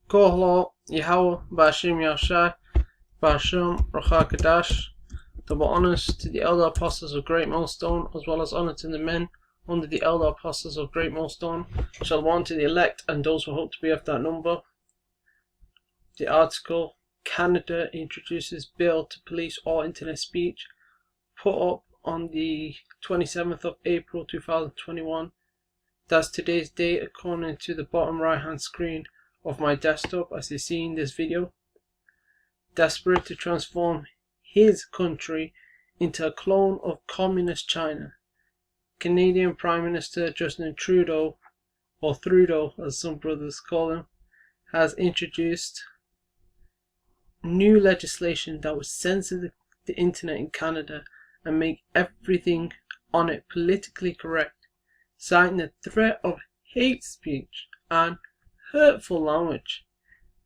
Kohlo, Yahweh, Bashim Yashai, Bashim, Rachakadash. Double honors to the elder apostles of Great Millstone, as well as honor to the men under the elder apostles of Great Millstone. Shalom to the elect and those who hope to be of that number. The article, Canada introduces bill to police all internet speech, put up on the 27th of April 2021. That's today's date according to the bottom right hand screen of my desktop as you see in this video. Desperate to transform his country into a clone of communist China, Canadian Prime Minister Justin Trudeau, or Thrudeau as some brothers call him, has introduced new legislation that would censor the internet in Canada and make everything on it politically correct, citing the threat of hate speech and hurtful language,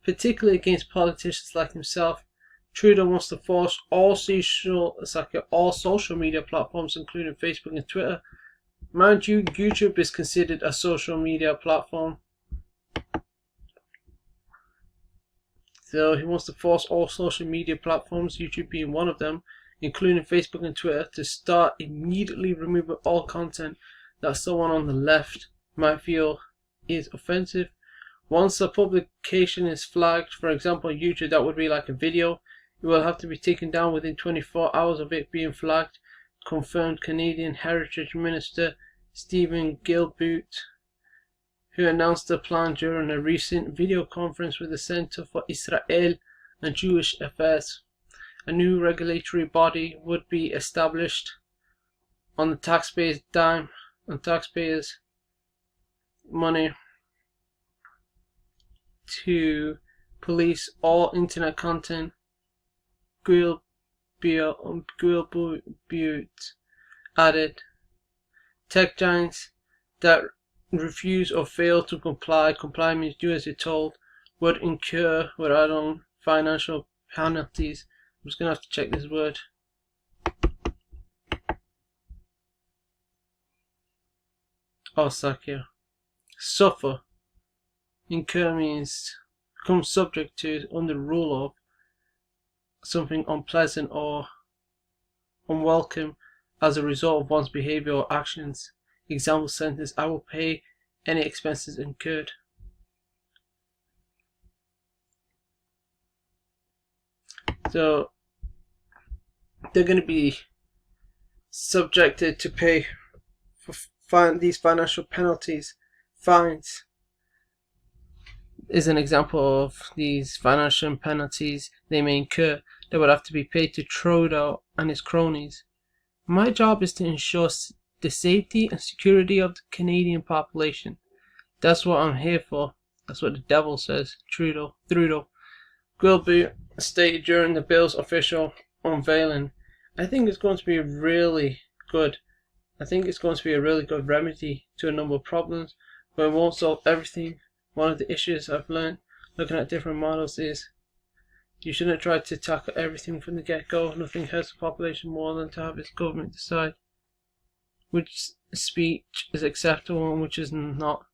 particularly against politicians like himself. Trudeau wants to force all social media platforms, including Facebook and Twitter. Mind you, YouTube is considered a social media platform. So he wants to force all social media platforms, YouTube being one of them, including Facebook and Twitter, to start immediately removing all content that someone on the left might feel is offensive. Once a publication is flagged, for example YouTube, that would be like a video, it will have to be taken down within 24 hours of it being flagged, confirmed Canadian Heritage Minister Stephen Guilbeault, who announced the plan during a recent video conference with the Centre for Israel and Jewish Affairs. A new regulatory body would be established on the taxpayers' dime and taxpayers' money to police all internet content. Guilbeault added, tech giants that refuse or fail to comply means do as you're told, would incur with add-on financial penalties. I'm just gonna have to check this word. Salachya. Suffer. Incur means become subject to, under rule of, something unpleasant or unwelcome as a result of one's behavior or actions. Example sentence, I will pay any expenses incurred. So they're going to be subjected to pay for these financial penalties. Fines is an example of these financial penalties they may incur that would have to be paid to Trudeau and his cronies. My job is to ensure the safety and security of the Canadian population. That's what I'm here for. That's what the devil says. Thrudeau. Guilbeault stated during the bill's official unveiling, I think it's going to be really good. I think it's going to be a really good remedy to a number of problems, but it won't solve everything. One of the issues I've learned looking at different models is you shouldn't try to tackle everything from the get-go. Nothing hurts the population more than to have its government decide which speech is acceptable and which is not.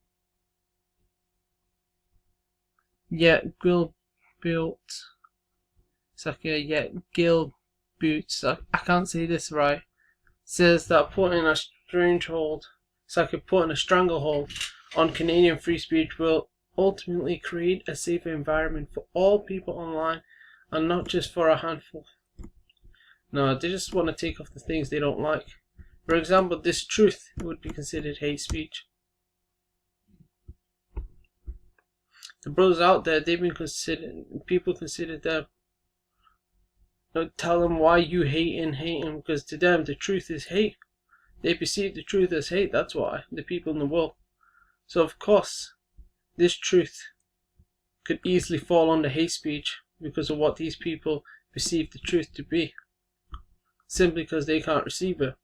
Yet Guilbeault, I can't say this right, says that putting a stranglehold on Canadian free speech will ultimately create a safer environment for all people online and not just for a handful. No, they just want to take off the things they don't like. For example, this truth would be considered hate speech. The brothers out there, people consider them, tell them why you hate him, because to them the truth is hate. They perceive the truth as hate, that's why, the people in the world. So of course, this truth could easily fall under hate speech because of what these people perceive the truth to be, simply because they can't receive it.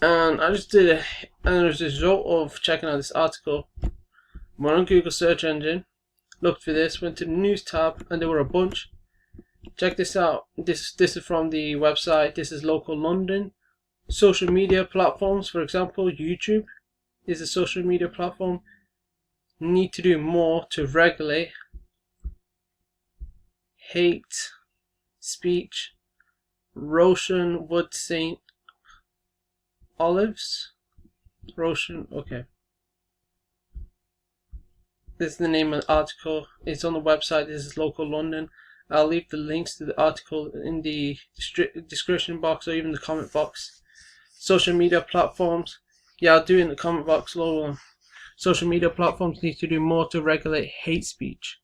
And I just did it, and as a result of checking out this article, went on Google search engine, looked for this, went to the news tab, and there were a bunch. Check this out. This is from the website. This is local London. Social media platforms, for example, YouTube is a social media platform. need to do more to regulate hate speech. Roshan Wood St. Olives. Roshan, okay. This is the name of the article. It's on the website. This is local London. I'll leave the links to the article in the description box or even the comment box. Social media platforms. Yeah, I'll do it in the comment box below. Social media platforms need to do more to regulate hate speech.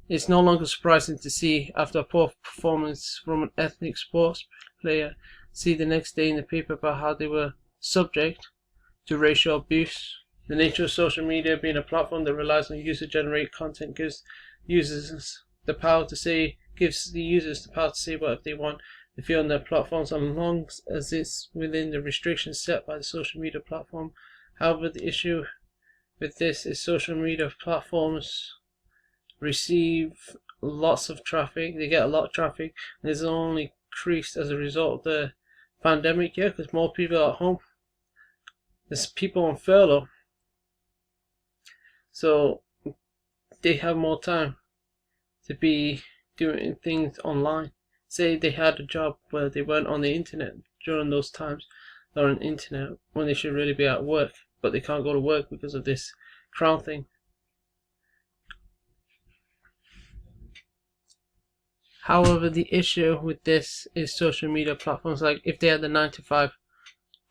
It's no longer surprising to see, after a poor performance from an ethnic sports player, see the next day in the paper about how they were subject to racial abuse. The nature of social media being a platform that relies on user-generated content gives the users the power to say whatever they want. They feel on their platforms, as long as it's within the restrictions set by the social media platform. However, the issue with this is social media platforms receive lots of traffic. They get a lot of traffic, and it's only increased as a result of the pandemic. Yeah, because more people are at home. There's people on furlough, so they have more time to be doing things online. Say they had a job where they weren't on the internet during those times. They're on the internet when they should really be at work, but they can't go to work because of this crown thing. However, the issue with this is social media platforms, like if they had a 9-to-5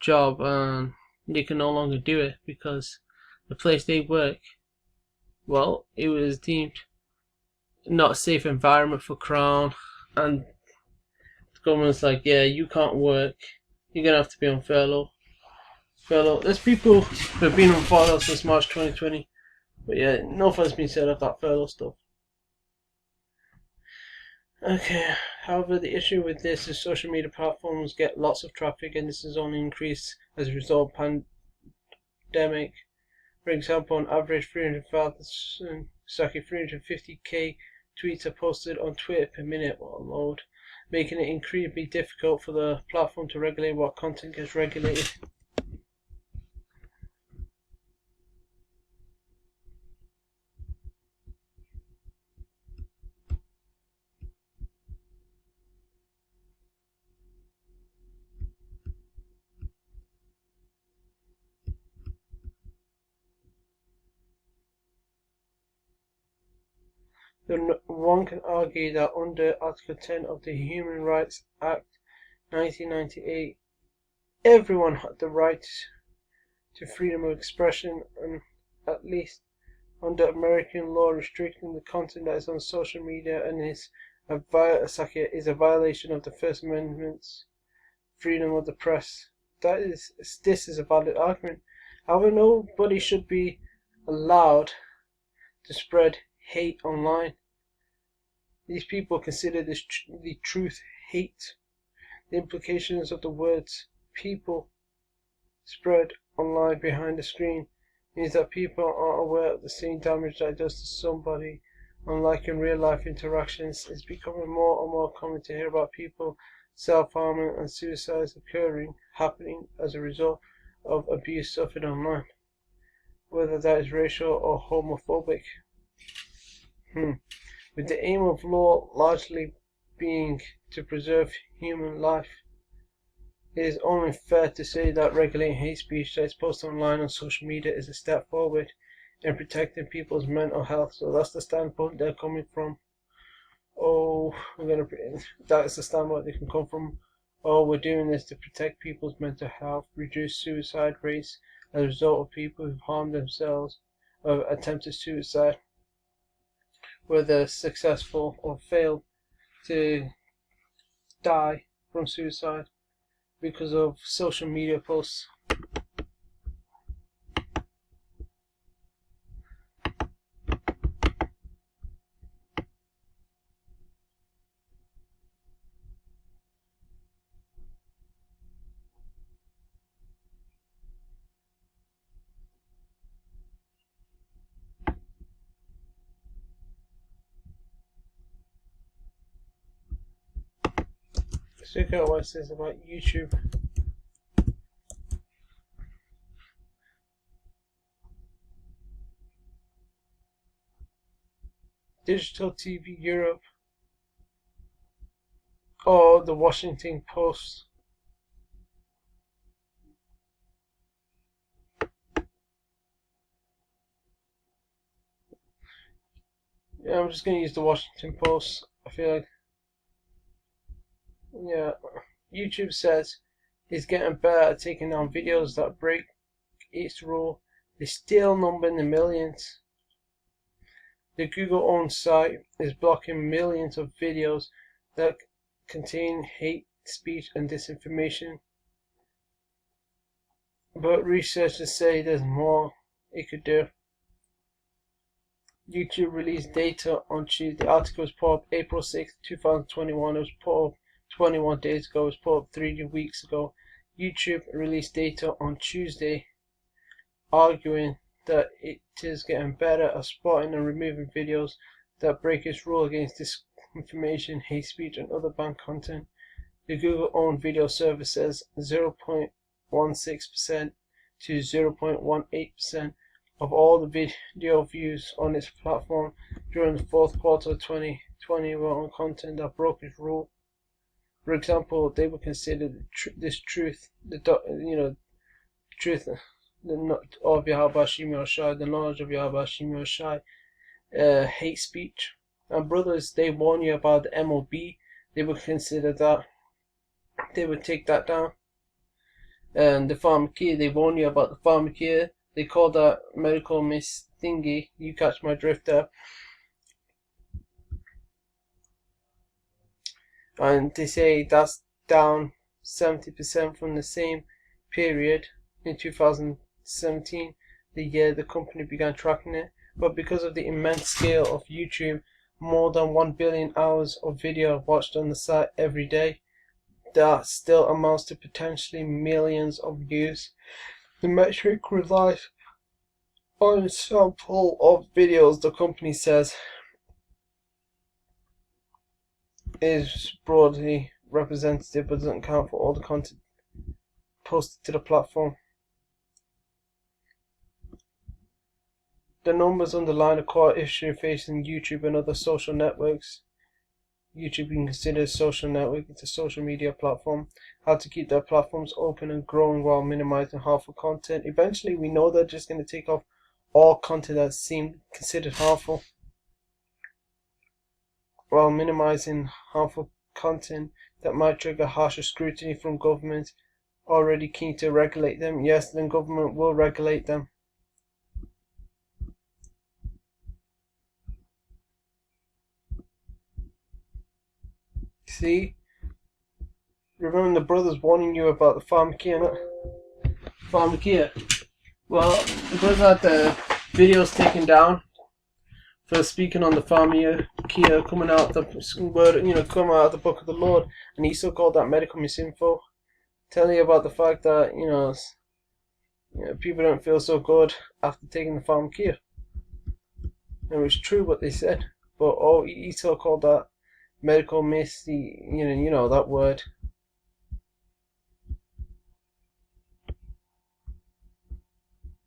job and they can no longer do it because the place they work, well, it was deemed not a safe environment for Crown, and the government's like, yeah, you can't work, you're gonna have to be on furlough. There's people who have been on furlough since March 2020, but yeah, nothing's been said of that furlough stuff. Okay, however, the issue with this is social media platforms get lots of traffic, and this has only increased as a result of pandemic. For example, on average 350k tweets are posted on Twitter per minute or load, making it incredibly difficult for the platform to regulate what content gets regulated. One can argue that under Article 10 of the Human Rights Act 1998, everyone had the right to freedom of expression, and at least under American law, restricting the content that is on social media and is a violation of the First Amendment's freedom of the press. This is a valid argument. However, nobody should be allowed to spread hate online. These people consider this the truth hate. The implications of the words people spread online behind the screen means that people are aware of the same damage that it does to somebody. Unlike in real life interactions, it's becoming more and more common to hear about people self-harming and suicides happening as a result of abuse suffered online, whether that is racial or homophobic. With the aim of law largely being to preserve human life, it is only fair to say that regulating hate speech that is posted online on social media is a step forward in protecting people's mental health. So that's the standpoint they're coming from. That is the standpoint they can come from. We're doing this to protect people's mental health, reduce suicide rates as a result of people who've harmed themselves or attempted suicide, whether successful or failed to die from suicide because of social media posts. Let's check out what it says about YouTube. Digital TV Europe, or the Washington Post. Yeah, I'm just going to use the Washington Post. I feel like, yeah, YouTube says it's getting better at taking down videos that break its rule. They still number in the millions. The Google-owned site is blocking millions of videos that contain hate speech and disinformation. But researchers say there's more it could do. YouTube released data on Tuesday. The article was put up April 6, 2021. It was put up 21 days ago. It was put up 3 weeks ago. YouTube released data on Tuesday, arguing that it is getting better at spotting and removing videos that break its rule against disinformation, hate speech, and other banned content. The Google-owned video service says 0.16% to 0.18% of all the video views on its platform during the fourth quarter of 2020 were on content that broke its rule. For example, they would consider this truth, the truth of Yahweh Shai, the knowledge of Yahweh Shai, hate speech. And brothers, they warn you about the M0RE. They would consider that. They would take that down. And the pharmacia, they warn you about the pharmacia. They call that medical miss thingy. You catch my drift there. And they say that's down 70% from the same period in 2017, the year the company began tracking it. But because of the immense scale of YouTube, more than 1 billion hours of video watched on the site every day, that still amounts to potentially millions of views. The metric relies on a sample of videos the company says is broadly representative, but doesn't count for all the content posted to the platform. The numbers underline a core issue facing YouTube and other social networks. YouTube being considered a social network, it's a social media platform. How to keep their platforms open and growing while minimizing harmful content. Eventually, we know they're just going to take off all content that seemed considered harmful, while minimizing harmful content that might trigger harsher scrutiny from government already keen to regulate them. Yes, then government will regulate them. See? Remember the brothers warning you about the pharmacia? Pharmacia. Well, because that the videos taken down for speaking on the pharmacia coming out the word, coming out of the book of the Lord, and he still called that medical misinfo, telling you about the fact that people don't feel so good after taking the pharmacia. It was true what they said, but he still called that medical miss, that word.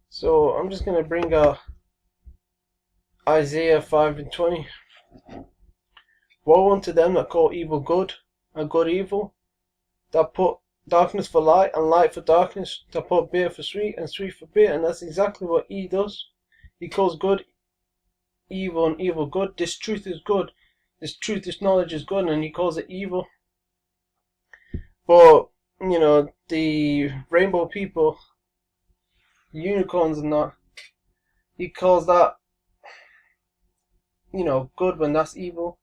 So I'm just gonna bring out Isaiah 5:20. Woe unto them that call evil good and good evil, that put darkness for light and light for darkness, that put bitter for sweet and sweet for bitter. And that's exactly what he does. He calls good evil and evil good. This truth is good. This truth, this knowledge is good, and he calls it evil. But the rainbow people, unicorns and that, he calls that good when that's evil.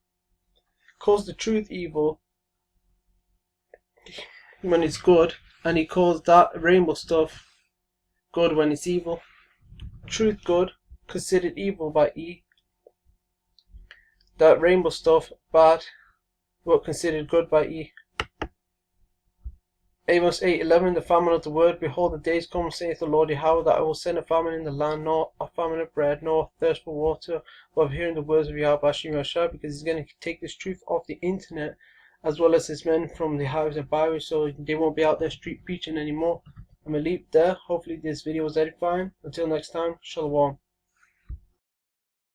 Calls the truth evil when it's good, and he calls that rainbow stuff good when it's evil. Truth good, considered evil by E. That rainbow stuff bad, but considered good by E. Amos 8:11, the famine of the word. Behold, the days come, saith the Lord Yahweh, that I will send a famine in the land, nor a famine of bread, nor thirst for water, but of hearing the words of Yahweh Shai, because he's going to take this truth off the internet, as well as his men from the highways and byways, so they won't be out there street preaching anymore. I'm going to leave it there. Hopefully this video was edifying. Until next time, Shalom.